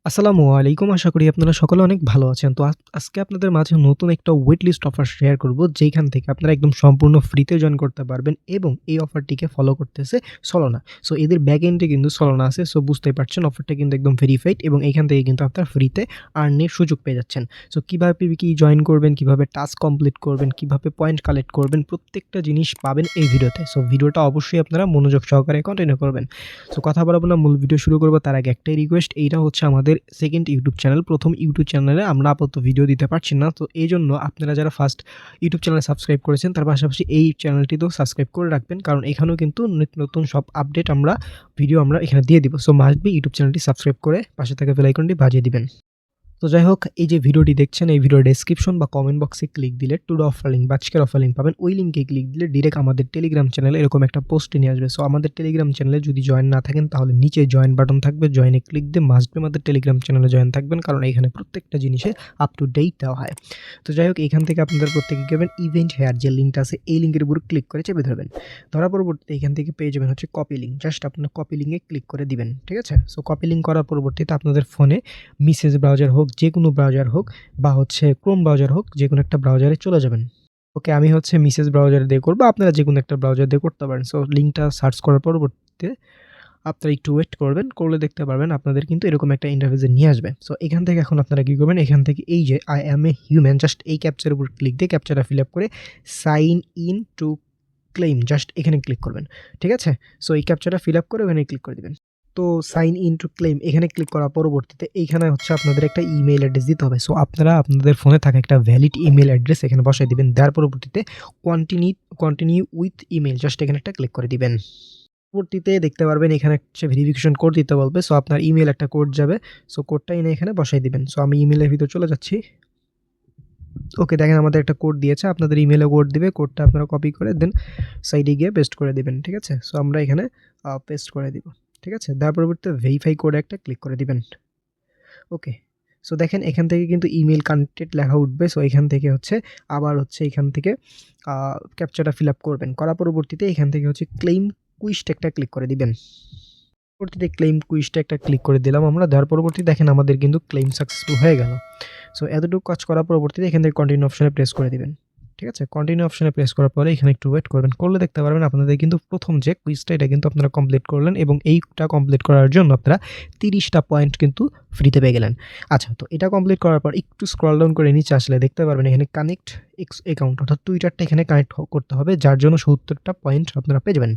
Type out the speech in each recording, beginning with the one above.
আসসালামু আলাইকুম। আশা করি আপনারা সকলে অনেক ভালো আছেন। তো আজকে আপনাদের মাঝে নতুন একটা ওয়েট লিস্ট অফার শেয়ার করব, যেইখান থেকে আপনারা একদম সম্পূর্ণ ফ্রিতে জয়েন করতে পারবেন এবং এই অফারটিকে ফলো করতেছে সলোনা। সো এদের ব্যাক এন্ডে কিন্তু সলোনা আছে। সো বুঝতেই পারছেন অফারটা কিন্তু একদম ভেরিফাইড এবং এইখান থেকে কিন্তু আপনারা ফ্রিতে আর্নের সুযোগ পেয়ে যাচ্ছেন। সো কিভাবে কি জয়েন করবেন, কিভাবে টাস্ক কমপ্লিট করবেন, কিভাবে পয়েন্ট কালেক্ট করবেন, প্রত্যেকটা জিনিস পাবেন এই ভিডিওতে। সো ভিডিওটা অবশ্যই আপনারা মনোযোগ সহকারে কন্টিনিউ করবেন। সো কথা বাড়াবো না, মূল ভিডিও শুরু করব তার আগে একটাই রিকোয়েস্ট, এইটা হচ্ছে আমাদের সেকেন্ড ইউটিউব চ্যানেল। প্রথম ইউটিউব চ্যানেলে আমরা আপাতত ভিডিও দিতে পারছি না। তো এইজন্য আপনারা যারা ফার্স্ট ইউটিউব চ্যানেল সাবস্ক্রাইব করেছেন তার পাশাপাশি এই চ্যানেলটিতেও সাবস্ক্রাইব করে রাখবেন, কারণ এখানেও কিন্তু নিত্য নতুন সব আপডেট ভিডিও আমরা এখানে দিয়ে দিব। সো মাস্ট বি ইউটিউব চ্যানেলটি সাবস্ক্রাইব করে পাশে থাকা বেল আইকনটি বাজিয়ে দিবেন। তো যাই হোক, এই যে ভিডিওটি দেখছেন, এই ভিডিওর ডেসক্রিপশন বা কমেন্ট বক্সে ক্লিক দিলে টুডে অফার লিঙ্ক বা আজকের অফার লিঙ্ক পাবেন। ওই লিঙ্কে ক্লিক দিলে ডিরেক্ট আমাদের টেলিগ্রাম চ্যানেলে এরকম একটা পোস্টে নিয়ে আসবে। সো আমাদের টেলিগ্রাম চ্যানেলে যদি জয়েন না থাকেন তাহলে নিচে জয়েন বাটন থাকবে, জয়েনে ক্লিক দিয়ে মাস্ট বি আমাদের টেলিগ্রাম চ্যানেলে জয়েন থাকবেন, কারণ এখানে প্রত্যেকটা জিনিসে আপ টু ডেট দেওয়া হয়। তো যাই হোক, এখান থেকে আপনাদের প্রত্যেকে গেবেন ইভেন্ট হেয়ার যে লিঙ্কটা আছে, এই লিঙ্কের উপর ক্লিক করে চেপে ধরবেন। ধরার পরবর্তীতে এখান থেকে পেয়ে যাবেন হচ্ছে কপি লিঙ্ক। জাস্ট আপনার কপি লিঙ্কে ক্লিক করে দিবেন, ঠিক আছে? সো কপি লিঙ্ক করার পরবর্তীতে আপনাদের ফোনে মেসেজ ব্রাউজার হোক, যে কোনো ব্রাউজার হোক বা হচ্ছে ক্রোম ব্রাউজার হোক, যে কোনো একটা ব্রাউজারে চলে যাবেন। ওকে, আমি হচ্ছে মেসেজ ব্রাউজার দিয়ে করব, আপনারা যে কোনো একটা ব্রাউজার দিয়ে করতে পারেন। সো লিঙ্কটা সার্চ করার পরবর্তীতে আপনারা একটু ওয়েট করবেন, করলে দেখতে পারবেন আপনাদের কিন্তু এরকম একটা ইন্টারফেসে নিয়ে আসবে। সো এখান থেকে এখন আপনারা কী করবেন, এখান থেকে এই যে I am a human, just এই ক্যাপচার উপর ক্লিক দিয়ে ক্যাপচারটা ফিল আপ করে sign in to claim, just এখানে ক্লিক করবেন, ঠিক আছে? সো এই ক্যাপচারটা ফিল আপ করে ওখানে ক্লিক করে দিবেন। তো সাইন ইন টু ক্লেম এখানে ক্লিক করার পরবর্তীতে এইখানে হচ্ছে আপনাদের একটা ইমেইল অ্যাড্রেস দিতে হবে। সো আপনারা আপনাদের ফোনে থাকা একটা ভ্যালিড ইমেইল অ্যাড্রেস এখানে বসাই দিবেন। দেওয়ার পরবর্তীতে কন্টিনিউ উইথ ইমেইল, জাস্ট এখানে একটা ক্লিক করে দিবেন। পরবর্তীতে দেখতে পারবেন এখানে হচ্ছে ভেরিফিকেশন কোড দিতে বলবে। সো আপনার ইমেইল একটা কোড যাবে। সো কোডটা এনে এখানে বসাই দিবেন। সো আমি ইমেইলের ভিতর চলে যাচ্ছি। ওকে, দেখেন আমাদের একটা কোড দিয়েছে, আপনাদের ইমেইলে কোড দিবে। কোডটা আপনারা কপি করে দেন সাইডে গিয়ে পেস্ট করে দিবেন, ঠিক আছে? সো আমরা এখানে পেস্ট করে দিব, ঠিক আছে? তার পরবর্তীতে ভেরিফাই কোডে একটা ক্লিক করে দিবেন। ওকে, সো দেখেন এখান থেকে কিন্তু ইমেইল কানেক্টেড লেখা উঠবে। সো এখান থেকে হচ্ছে আবার হচ্ছে এখান থেকে ক্যাপচারটা ফিল আপ করবেন। করার পরবর্তীতে এখান থেকে হচ্ছে ক্লেইম কুইজটা একটা ক্লিক করে দিবেন। পরবর্তীতে ক্লেইম কুইজটা একটা ক্লিক করে দিলাম আমরা। দেওয়ার পরবর্তীতে দেখেন আমাদের কিন্তু ক্লেইম সাকসেসফুল হয়ে গেল। সো এতটুকু কাজ করার পরবর্তীতে এখান থেকে কন্টিনিউ অপশনে প্রেস করে দিবেন, ঠিক আছে? কন্টিনিউ অপশনে প্রেস করার পরে এখানে একটু ওয়েট করবেন, করলে দেখতে পারবেন আপনাদের কিন্তু প্রথম যে কুইজটা এটা কিন্তু আপনারা কমপ্লিট করলেন এবং এইটা কমপ্লিট করার জন্য আপনারা 30টা পয়েন্ট কিন্তু ফ্রিতে পেয়ে গেলেন। আচ্ছা, তো এটা কমপ্লিট করার পর একটু স্ক্রল ডাউন করে নিচে আসলে দেখতে পারবেন এখানে কানেক্ট এক্স অ্যাকাউন্ট, অর্থাৎ টুইটারটা এখানে কানেক্ট করতে হবে, যার জন্য 70টা পয়েন্ট আপনারা পেয়ে যাবেন।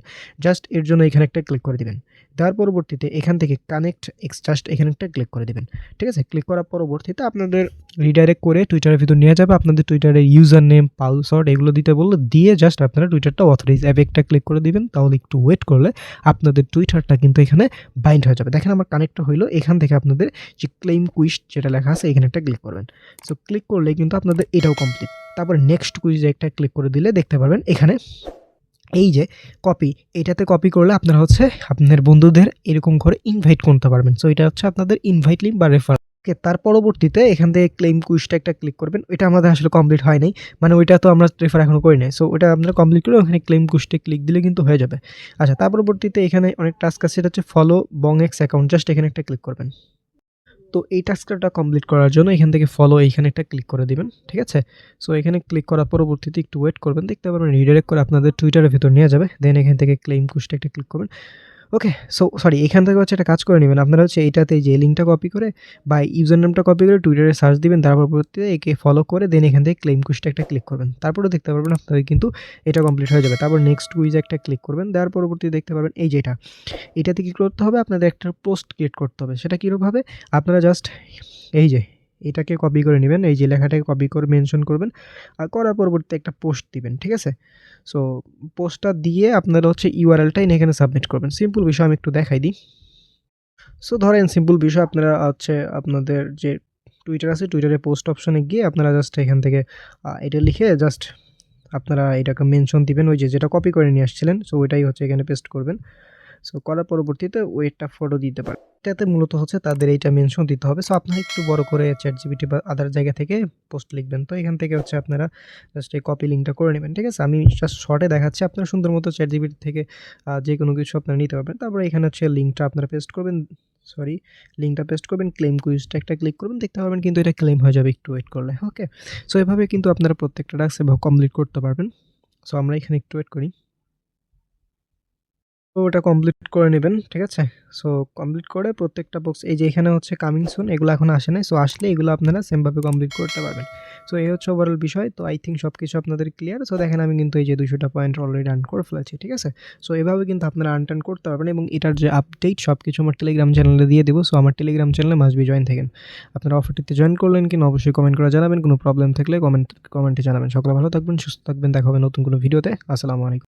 জাস্ট এর জন্য এখানে একটা ক্লিক করে দিবেন। দেওয়ার পরবর্তীতে এখান থেকে কানেক্ট এক্স, জাস্ট এখানে একটা ক্লিক করে দিবেন, ঠিক আছে? ক্লিক করার পরবর্তীতে আপনাদের রিডাইরেক্ট করে টুইটারের ভিতর নিয়ে যাবে। আপনাদের টুইটারের ইউজার নেম, পাসওয়ার্ড এগুলো দিতে বললে দিয়ে জাস্ট আপনারা টুইটারটা অথরাইজ অ্যাপে একটা ক্লিক করে দিবেন। তাহলে একটু ওয়েট করলে আপনাদের টুইটারটা কিন্তু এখানে বাইন্ড হয়ে যাবে। দেখেন আমার কানেক্ট হইলো। এখান থেকে আপনাদের যে ক্লেইম কুইজ যেটা লেখা আছে এখানে একটা ক্লিক করবেন। সো ক্লিক করলে কিন্তু আপনাদের এটাও কমপ্লিট। তারপরে নেক্সট কুইজে একটা ক্লিক করে দিলে দেখতে পারবেন এখানে এই যে কপি, এটাতে কপি করলে আপনারা হচ্ছে আপনাদের বন্ধুদের এরকম করে ইনভাইট করতে পারবেন। সো এটা হচ্ছে আপনাদের ইনভাইট লিঙ্ক বা রেফার। ওকে, তার পরবর্তীতে এখান থেকে ক্লেইম কুইজটা একটা ক্লিক করবেন। এটা আমাদের আসলে কমপ্লিট হয় নাই, মানে ওইটা তো আমরা রেফার এখনো করি নাই। সো ওটা আপনারা কমপ্লিট করে ওখানে ক্লেইম কুইজটা ক্লিক দিলে কিন্তু হয়ে যাবে। আচ্ছা, তার পরবর্তীতে এখানে অনেক টাস্ক আছে, সেটা হচ্ছে ফলো বংএক্স অ্যাকাউন্ট, জাস্ট এখানে একটা ক্লিক করবেন। তো এই টাস্কটা কমপ্লিট করার জন্য এখান থেকে ফলো এইখানে একটা ক্লিক করে দিবেন, ঠিক আছে? সো এখানে ক্লিক করার পরবর্তীতে একটু ওয়েট করবেন, দেখতে পারবেন রিডাইরেক্ট করে আপনাদের টুইটারের ভিতর নিয়ে যাবে। দেন এখান থেকে ক্লেইম কুইজটা একটা ক্লিক করবেন। ওকে, সো সরি, এখান থেকে হচ্ছে একটা কাজ করে নেবেন। আপনারা হচ্ছে এইটাতে যে লিঙ্কটা কপি করে বা ইউজার নেমটা কপি করে টুইটারে সার্চ দিবেন, তার পরবর্তীতে একে ফলো করে দেন এখান থেকে ক্লেইম কুইজটা একটা ক্লিক করবেন। তারপরে দেখতে পারবেন আপনাদের কিন্তু এটা কমপ্লিট হয়ে যাবে। তারপর নেক্সট কুইজে একটা ক্লিক করবেন, দেওয়ার পরবর্তীতে দেখতে পারবেন এই যে এটাতে কী করতে হবে, আপনাদের একটা পোস্ট ক্রিয়েট করতে হবে। সেটা কীরকমভাবে, আপনারা জাস্ট এই যে এটাকে কপি করে নেবেন, এই যে লেখাটাকে কপি করে মেনশন করবেন আর করার পরবর্তীতে একটা পোস্ট দিবেন, ঠিক আছে? সো পোস্টটা দিয়ে আপনারা হচ্ছে ইউআরএলটা এখানে সাবমিট করবেন। সিম্পল বিষয়, আমি একটু দেখাই দিই। সো ধরেন সিম্পল বিষয়, আপনারা হচ্ছে আপনাদের যে টুইটার আছে টুইটারে পোস্ট অপশনে গিয়ে আপনারা জাস্ট এখান থেকে এটা লিখে জাস্ট আপনারা এটাকে মেনশন দিবেন, ওই যে যেটা কপি করে নিয়ে আসছিলেন। সো ওইটাই হচ্ছে এখানে পেস্ট করবেন। সো করার পরবর্তীতে ওইটা ফটো দিতে পারেন। এটাতে মূলত হচ্ছে তাদের এইটা মেনশন দিতে হবে। সো আপনারা একটু বড় করে ChatGPT বা আদার জায়গা থেকে পোস্ট লিখবেন। তো এখান থেকে হচ্ছে আপনারা জাস্ট এই কপি লিঙ্কটা করে নেবেন, ঠিক আছে? আমি জাস্ট শর্টে দেখাচ্ছি, আপনারা সুন্দর মতো ChatGPT থেকে যে কোনো কিছু আপনারা নিতে পারবেন। তারপরে এখানে হচ্ছে লিঙ্কটা আপনারা পেস্ট করবেন। সরি, লিঙ্কটা পেস্ট করবেন, ক্লেম কুইজটা একটা ক্লিক করবেন, দেখতে পারবেন কিন্তু এটা ক্লেম হয়ে যাবে একটু ওয়েট করলে। ওকে? সো এভাবে কিন্তু আপনারা প্রত্যেকটা টাস্ক এভাবে কমপ্লিট করতে পারবেন। সো আমরা এখানে একটু ওয়েট করি। তো ওটা কমপ্লিট করে নিবেন, ঠিক আছে? সো কমপ্লিট করে প্রত্যেকটা বক্স এই যে এখানে হচ্ছে কামিং সুন এগুলো এখন আসে নাই। সো আসলে এগুলো আপনারা সেমভাবে কমপ্লিট করতে পারবেন। সো এই হচ্ছে ওভারঅল বিষয়। তো আই থিংক সবকিছু আপনাদের ক্লিয়ার। সো দেখেন আমি কিন্তু এই যে ২০০ টা পয়েন্ট অলরেডি আর্ন করে ফেলেছি, ঠিক আছে? সো এভাবে কিন্তু আপনারা আর্ন-টার্ন করতে পারবেন এবং এটার যে আপডেট সবকিছু আমার টেলিগ্রাম চ্যানেলে দিয়ে দেব। সো আমার টেলিগ্রাম চ্যানেলে মাস্ট বি জয়েন থাকেন। আপনারা অফারটিতে জয়েন করলেন কিনা অবশ্যই কমেন্ট করে জানাবেন। কোনো প্রবলেম থাকলে কমেন্টে জানাবেন। সকলে ভালো থাকবেন, সুস্থ থাকবেন। দেখা হবে নতুন কোনো ভিডিওতে। আসসালামু আলাইকুম।